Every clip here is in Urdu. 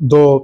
2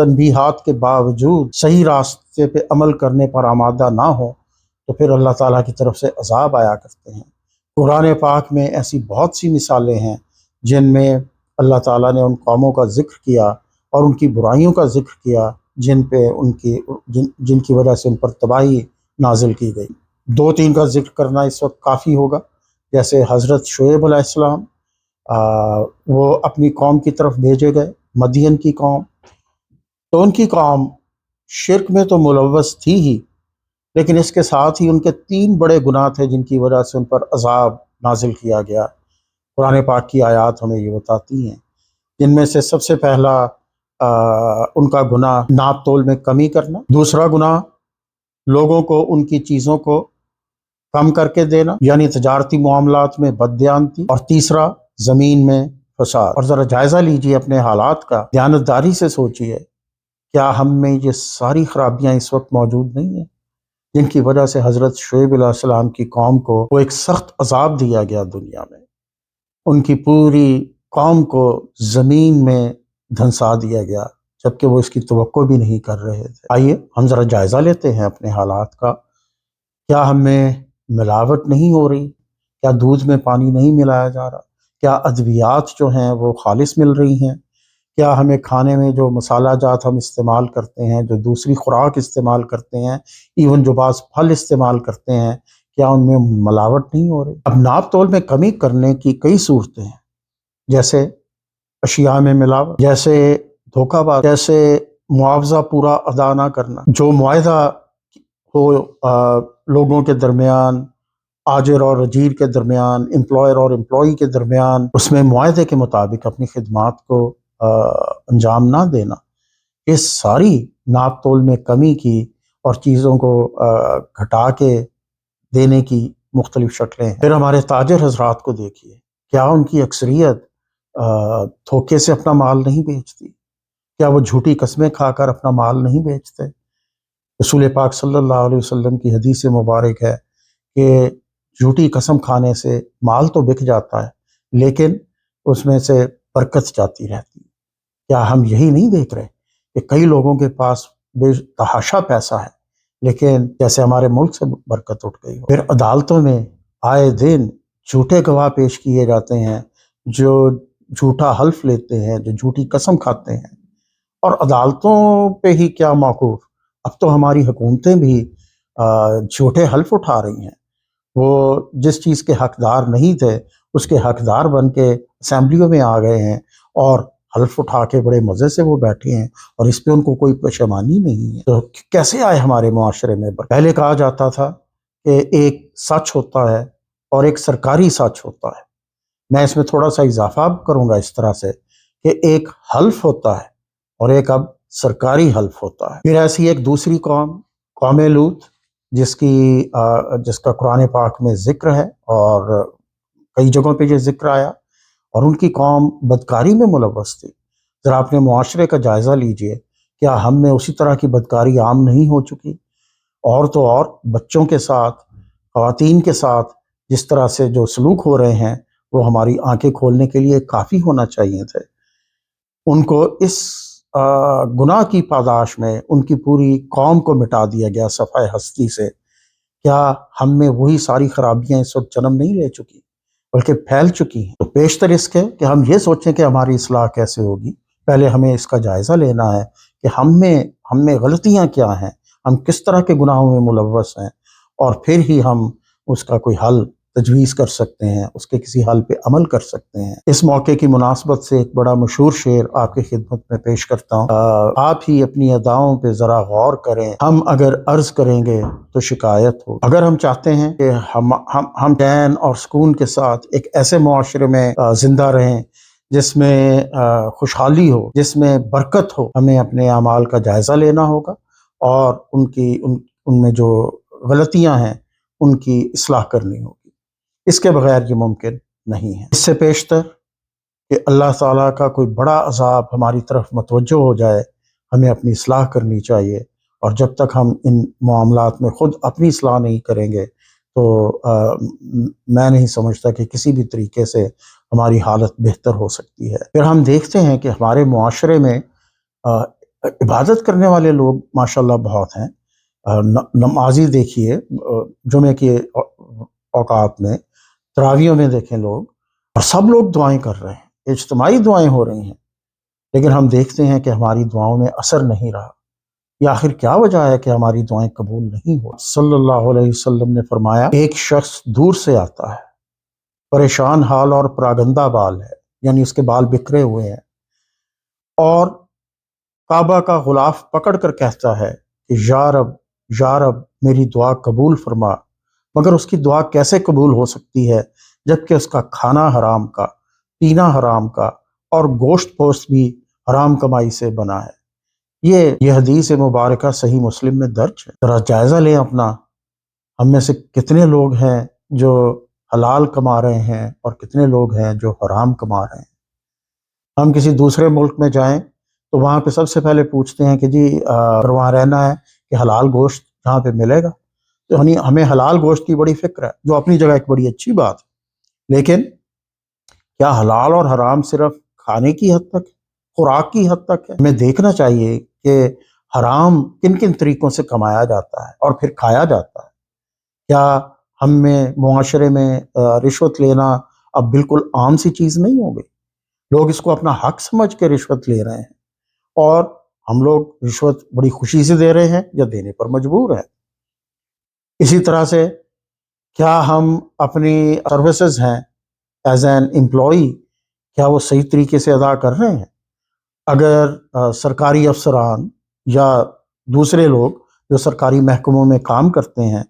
تنبیہات کے باوجود صحیح راستے پہ عمل کرنے پر آمادہ نہ ہو تو پھر اللہ تعالیٰ کی طرف سے عذاب آیا کرتے ہیں۔ قرآن پاک میں ایسی بہت سی مثالیں ہیں جن میں اللہ تعالیٰ نے ان قوموں کا ذکر کیا اور ان کی برائیوں کا ذکر کیا جن کی وجہ سے ان پر تباہی نازل کی گئی۔ دو تین کا ذکر کرنا اس وقت کافی ہوگا، جیسے حضرت شعیب علیہ السلام، وہ اپنی قوم کی طرف بھیجے گئے، مدین کی قوم۔ تو ان کی قوم شرک میں تو ملوث تھی ہی، لیکن اس کے ساتھ ہی ان کے 3 بڑے گناہ تھے جن کی وجہ سے ان پر عذاب نازل کیا گیا۔ قرآن پاک کی آیات ہمیں یہ بتاتی ہیں، جن میں سے سب سے پہلا ان کا گناہ ناپ تول میں کمی کرنا، دوسرا گناہ لوگوں کو ان کی چیزوں کو کم کر کے دینا یعنی تجارتی معاملات میں بددیانتی، اور تیسرا زمین میں فساد۔ اور ذرا جائزہ لیجئے اپنے حالات کا، دیانتداری سے سوچئے، کیا ہم میں یہ ساری خرابیاں اس وقت موجود نہیں ہیں جن کی وجہ سے حضرت شعیب علیہ السلام کی قوم کو وہ ایک سخت عذاب دیا گیا دنیا میں، ان کی پوری قوم کو زمین میں دھنسا دیا گیا جبکہ وہ اس کی توقع بھی نہیں کر رہے تھے۔ آئیے ہم ذرا جائزہ لیتے ہیں اپنے حالات کا، کیا ہم میں ملاوٹ نہیں ہو رہی؟ کیا دودھ میں پانی نہیں ملایا جا رہا؟ کیا ادویات جو ہیں وہ خالص مل رہی ہیں؟ کیا ہمیں کھانے میں جو مسالہ جات ہم استعمال کرتے ہیں، جو دوسری خوراک استعمال کرتے ہیں، ایون جو بعض پھل استعمال کرتے ہیں، کیا ان میں ملاوٹ نہیں ہو رہی؟ اب ناپ تول میں کمی کرنے کی کئی صورتیں ہیں، جیسے اشیاء میں ملاوٹ، جیسے دھوکہ باز، جیسے معاوضہ پورا ادا نہ کرنا، جو معاہدہ ہو لوگوں کے درمیان، آجر اور اجیر کے درمیان، امپلائر اور امپلائی کے درمیان، اس میں معاہدے کے مطابق اپنی خدمات کو انجام نہ دینا، یہ ساری ناپ تول میں کمی کی اور چیزوں کو گھٹا کے دینے کی مختلف شکلیں ہیں۔ پھر ہمارے تاجر حضرات کو دیکھیے، کیا ان کی اکثریت دھوکے سے اپنا مال نہیں بیچتی؟ کیا وہ جھوٹی قسمیں کھا کر اپنا مال نہیں بیچتے؟ رسول پاک صلی اللہ علیہ وسلم کی حدیث مبارک ہے کہ جھوٹی قسم کھانے سے مال تو بک جاتا ہے لیکن اس میں سے برکت جاتی رہتی ہے۔ کیا ہم یہی نہیں دیکھ رہے کہ کئی لوگوں کے پاس بے تحاشا پیسہ ہے لیکن جیسے ہمارے ملک سے برکت اٹھ گئی ہو؟ پھر عدالتوں میں آئے دن جھوٹے گواہ پیش کیے جاتے ہیں، جو جھوٹا حلف لیتے ہیں، جو جھوٹی قسم کھاتے ہیں، اور عدالتوں پہ ہی کیا موقوف، اب تو ہماری حکومتیں بھی جھوٹے حلف اٹھا رہی ہیں۔ وہ جس چیز کے حقدار نہیں تھے اس کے حقدار بن کے اسمبلیوں میں آ گئے ہیں اور حلف اٹھا کے بڑے مزے سے وہ بیٹھے ہیں اور اس پہ ان کو کوئی پشیمانی نہیں ہے۔ تو کیسے آئے ہمارے معاشرے میں؟ پہلے کہا جاتا تھا کہ ایک سچ ہوتا ہے اور ایک سرکاری سچ ہوتا ہے، میں اس میں تھوڑا سا اضافہ کروں گا اس طرح سے کہ ایک حلف ہوتا ہے اور ایک اب سرکاری حلف ہوتا ہے۔ پھر ایسی ایک دوسری قوم لوط، جس کا قرآن پاک میں ذکر ہے اور کئی جگہوں پہ یہ ذکر آیا، اور ان کی قوم بدکاری میں ملوث تھی۔ ذرا اپنے معاشرے کا جائزہ لیجئے، کیا ہم میں اسی طرح کی بدکاری عام نہیں ہو چکی؟ اور تو اور بچوں کے ساتھ، خواتین کے ساتھ جس طرح سے جو سلوک ہو رہے ہیں وہ ہماری آنکھیں کھولنے کے لیے کافی ہونا چاہیے تھے۔ ان کو اس گناہ کی پاداش میں ان کی پوری قوم کو مٹا دیا گیا صفحہ ہستی سے۔ کیا ہم میں وہی ساری خرابیاں اس وقت جنم نہیں لے چکی بلکہ پھیل چکی ہیں؟ تو پیشتر اس کے کہ ہم یہ سوچیں کہ ہماری اصلاح کیسے ہوگی، پہلے ہمیں اس کا جائزہ لینا ہے کہ ہم میں غلطیاں کیا ہیں، ہم کس طرح کے گناہوں میں ملوث ہیں، اور پھر ہی ہم اس کا کوئی حل تجویز کر سکتے ہیں، اس کے کسی حل پہ عمل کر سکتے ہیں۔ اس موقع کی مناسبت سے ایک بڑا مشہور شعر آپ کی خدمت میں پیش کرتا ہوں۔ آپ ہی اپنی اداؤں پہ ذرا غور کریں، ہم اگر عرض کریں گے تو شکایت ہو۔ اگر ہم چاہتے ہیں کہ ہم چین اور سکون کے ساتھ ایک ایسے معاشرے میں زندہ رہیں جس میں خوشحالی ہو، جس میں برکت ہو، ہمیں اپنے اعمال کا جائزہ لینا ہوگا اور ان میں جو غلطیاں ہیں ان کی اصلاح کرنی ہوگی۔ اس کے بغیر یہ ممکن نہیں ہے۔ اس سے پیشتر کہ اللہ تعالیٰ کا کوئی بڑا عذاب ہماری طرف متوجہ ہو جائے، ہمیں اپنی اصلاح کرنی چاہیے، اور جب تک ہم ان معاملات میں خود اپنی اصلاح نہیں کریں گے تو میں نہیں سمجھتا کہ کسی بھی طریقے سے ہماری حالت بہتر ہو سکتی ہے۔ پھر ہم دیکھتے ہیں کہ ہمارے معاشرے میں عبادت کرنے والے لوگ ماشاءاللہ بہت ہیں. نمازی دیکھیے جمعے کے اوقات میں، تراویحوں میں دیکھیں لوگ، اور سب لوگ دعائیں کر رہے ہیں، اجتماعی دعائیں ہو رہی ہیں، لیکن ہم دیکھتے ہیں کہ ہماری دعاؤں میں اثر نہیں رہا. یہ آخر کیا وجہ ہے کہ ہماری دعائیں قبول نہیں ہو؟ صلی اللہ علیہ وسلم نے فرمایا، ایک شخص دور سے آتا ہے، پریشان حال اور پراگندہ بال ہے، یعنی اس کے بال بکھرے ہوئے ہیں، اور کعبہ کا غلاف پکڑ کر کہتا ہے کہ یا رب میری دعا قبول فرما. مگر اس کی دعا کیسے قبول ہو سکتی ہے جبکہ اس کا کھانا حرام کا، پینا حرام کا، اور گوشت پوست بھی حرام کمائی سے بنا ہے. یہ حدیث مبارکہ صحیح مسلم میں درج ہے. ذرا جائزہ لیں اپنا، ہم میں سے کتنے لوگ ہیں جو حلال کما رہے ہیں اور کتنے لوگ ہیں جو حرام کما رہے ہیں. ہم کسی دوسرے ملک میں جائیں تو وہاں پہ سب سے پہلے پوچھتے ہیں کہ جی اگر وہاں رہنا ہے کہ حلال گوشت جہاں پہ ملے گا، تو ہمیں حلال گوشت کی بڑی فکر ہے، جو اپنی جگہ ایک بڑی اچھی بات ہے. لیکن کیا حلال اور حرام صرف کھانے کی حد تک، خوراک کی حد تک ہے؟ ہمیں دیکھنا چاہیے کہ حرام کن کن طریقوں سے کمایا جاتا ہے اور پھر کھایا جاتا ہے. کیا ہم میں معاشرے میں رشوت لینا اب بالکل عام سی چیز نہیں ہو گئی؟ لوگ اس کو اپنا حق سمجھ کے رشوت لے رہے ہیں، اور ہم لوگ رشوت بڑی خوشی سے دے رہے ہیں یا دینے پر مجبور ہیں. اسی طرح سے کیا ہم اپنی سروسز ہیں ایز این امپلائی، کیا وہ صحیح طریقے سے ادا کر رہے ہیں؟ اگر سرکاری افسران یا دوسرے لوگ جو سرکاری محکموں میں کام کرتے ہیں،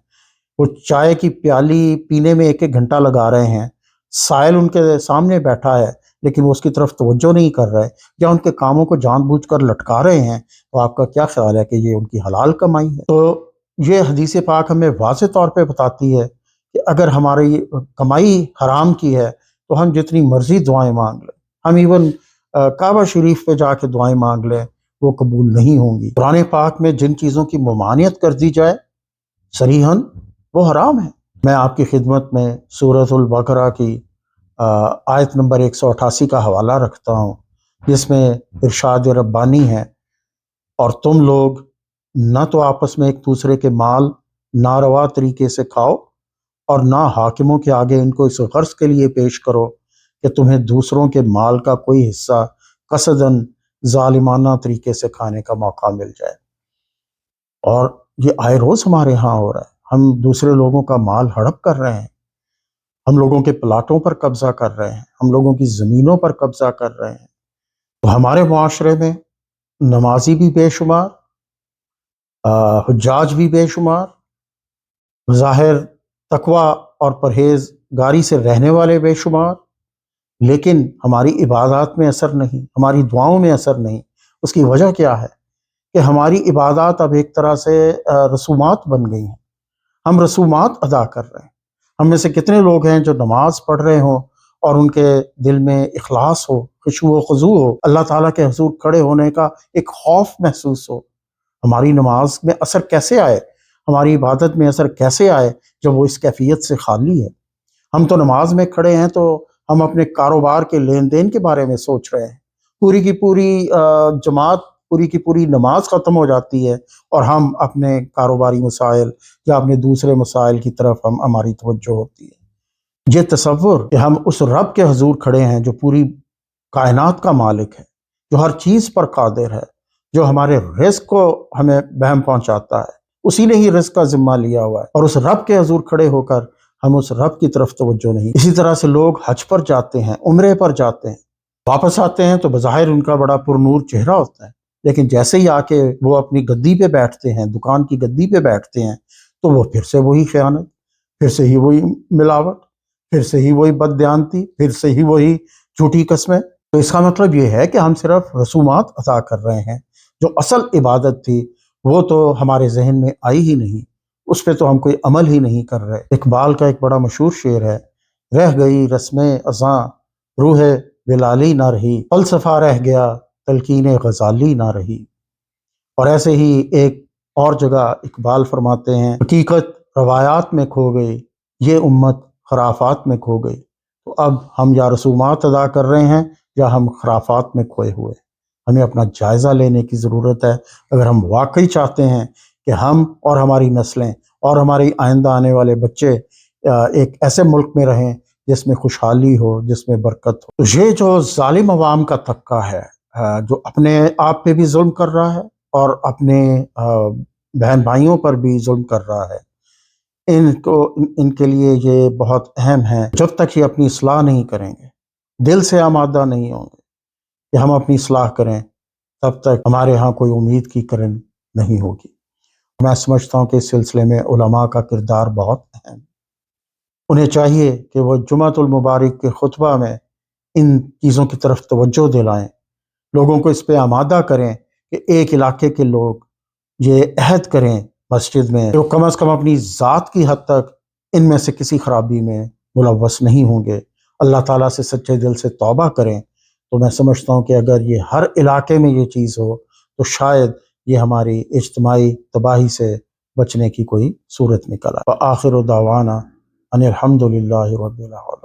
وہ چائے کی پیالی پینے میں ایک ایک گھنٹہ لگا رہے ہیں، سائل ان کے سامنے بیٹھا ہے لیکن وہ اس کی طرف توجہ نہیں کر رہے، یا ان کے کاموں کو جان بوجھ کر لٹکا رہے ہیں، تو آپ کا کیا خیال ہے کہ یہ ان کی حلال کمائی ہے؟ تو یہ حدیث پاک ہمیں واضح طور پہ بتاتی ہے کہ اگر ہماری کمائی حرام کی ہے تو ہم جتنی مرضی دعائیں مانگ لیں، ہم ایون کعبہ شریف پہ جا کے دعائیں مانگ لیں، وہ قبول نہیں ہوں گی. قرآن پاک میں جن چیزوں کی ممانعت کر دی جائے صریحاً وہ حرام ہے. میں آپ کی خدمت میں سورۃ البقرہ کی آیت نمبر 188 کا حوالہ رکھتا ہوں، جس میں ارشاد ربانی ہے، اور تم لوگ نہ تو آپس میں ایک دوسرے کے مال ناروا طریقے سے کھاؤ، اور نہ حاکموں کے آگے ان کو اس غرض کے لیے پیش کرو کہ تمہیں دوسروں کے مال کا کوئی حصہ قصداً ظالمانہ طریقے سے کھانے کا موقع مل جائے. اور یہ آئے روز ہمارے ہاں ہو رہا ہے. ہم دوسرے لوگوں کا مال ہڑپ کر رہے ہیں، ہم لوگوں کے پلاٹوں پر قبضہ کر رہے ہیں، ہم لوگوں کی زمینوں پر قبضہ کر رہے ہیں. تو ہمارے معاشرے میں نمازی بھی بے شمار، حجاج بھی بے شمار، ظاہر تقوی اور پرہیز گاری سے رہنے والے بے شمار، لیکن ہماری عبادات میں اثر نہیں، ہماری دعاؤں میں اثر نہیں. اس کی وجہ کیا ہے؟ کہ ہماری عبادات اب ایک طرح سے رسومات بن گئی ہیں. ہم رسومات ادا کر رہے ہیں. ہم میں سے کتنے لوگ ہیں جو نماز پڑھ رہے ہوں اور ان کے دل میں اخلاص ہو، خشوع و خضوع ہو، اللہ تعالیٰ کے حضور کھڑے ہونے کا ایک خوف محسوس ہو. ہماری نماز میں اثر کیسے آئے، ہماری عبادت میں اثر کیسے آئے جب وہ اس کیفیت سے خالی ہے؟ ہم تو نماز میں کھڑے ہیں تو ہم اپنے کاروبار کے لین دین کے بارے میں سوچ رہے ہیں. پوری کی پوری جماعت، پوری کی پوری نماز ختم ہو جاتی ہے اور ہم اپنے کاروباری مسائل یا اپنے دوسرے مسائل کی طرف ہماری توجہ ہوتی ہے. یہ تصور کہ ہم اس رب کے حضور کھڑے ہیں جو پوری کائنات کا مالک ہے، جو ہر چیز پر قادر ہے، جو ہمارے رزق کو ہمیں بہم پہنچاتا ہے، اسی نے ہی رزق کا ذمہ لیا ہوا ہے، اور اس رب کے حضور کھڑے ہو کر ہم اس رب کی طرف توجہ نہیں. اسی طرح سے لوگ حج پر جاتے ہیں، عمرے پر جاتے ہیں، واپس آتے ہیں تو بظاہر ان کا بڑا پرنور چہرہ ہوتا ہے، لیکن جیسے ہی آ کے وہ اپنی گدی پہ بیٹھتے ہیں، دکان کی گدی پہ بیٹھتے ہیں، تو وہ پھر سے وہی خیانت، پھر سے ہی وہی ملاوٹ، پھر سے ہی وہی بددیانتی، پھر سے ہی وہی جھوٹی قسمیں. تو اس کا مطلب یہ ہے کہ ہم صرف رسومات ادا کر رہے ہیں، جو اصل عبادت تھی وہ تو ہمارے ذہن میں آئی ہی نہیں، اس پہ تو ہم کوئی عمل ہی نہیں کر رہے. اقبال کا ایک بڑا مشہور شعر ہے، رہ گئی رسمیں ازاں روح بلالی نہ رہی، فلسفہ رہ گیا تلقین غزالی نہ رہی. اور ایسے ہی ایک اور جگہ اقبال فرماتے ہیں، حقیقت روایات میں کھو گئی، یہ امت خرافات میں کھو گئی. تو اب ہم یا رسومات ادا کر رہے ہیں یا ہم خرافات میں کھوئے ہوئے. ہمیں اپنا جائزہ لینے کی ضرورت ہے۔ اگر ہم واقعی چاہتے ہیں کہ ہم اور ہماری نسلیں اور ہماری آئندہ آنے والے بچے ایک ایسے ملک میں رہیں جس میں خوشحالی ہو، جس میں برکت ہو، تو یہ جو ظالم عوام کا طبقہ ہے جو اپنے آپ پہ بھی ظلم کر رہا ہے اور اپنے بہن بھائیوں پر بھی ظلم کر رہا ہے، ان کے لیے یہ بہت اہم ہے۔ جب تک یہ اپنی اصلاح نہیں کریں گے، دل سے آمادہ نہیں ہوں گے کہ ہم اپنی اصلاح کریں، تب تک ہمارے ہاں کوئی امید کی کرن نہیں ہوگی۔ میں سمجھتا ہوں کہ اس سلسلے میں علماء کا کردار بہت اہم ہے۔ انہیں چاہیے کہ وہ جمعۃ المبارک کے خطبہ میں ان چیزوں کی طرف توجہ دلائیں، لوگوں کو اس پہ آمادہ کریں کہ ایک علاقے کے لوگ یہ عہد کریں مسجد میں کہ وہ کم از کم اپنی ذات کی حد تک ان میں سے کسی خرابی میں ملوث نہیں ہوں گے، اللہ تعالیٰ سے سچے دل سے توبہ کریں۔ تو میں سمجھتا ہوں کہ اگر یہ ہر علاقے میں یہ چیز ہو تو شاید یہ ہماری اجتماعی تباہی سے بچنے کی کوئی صورت نکل آئے۔ وآخر دعوانا ان الحمد للہ رب العالمین۔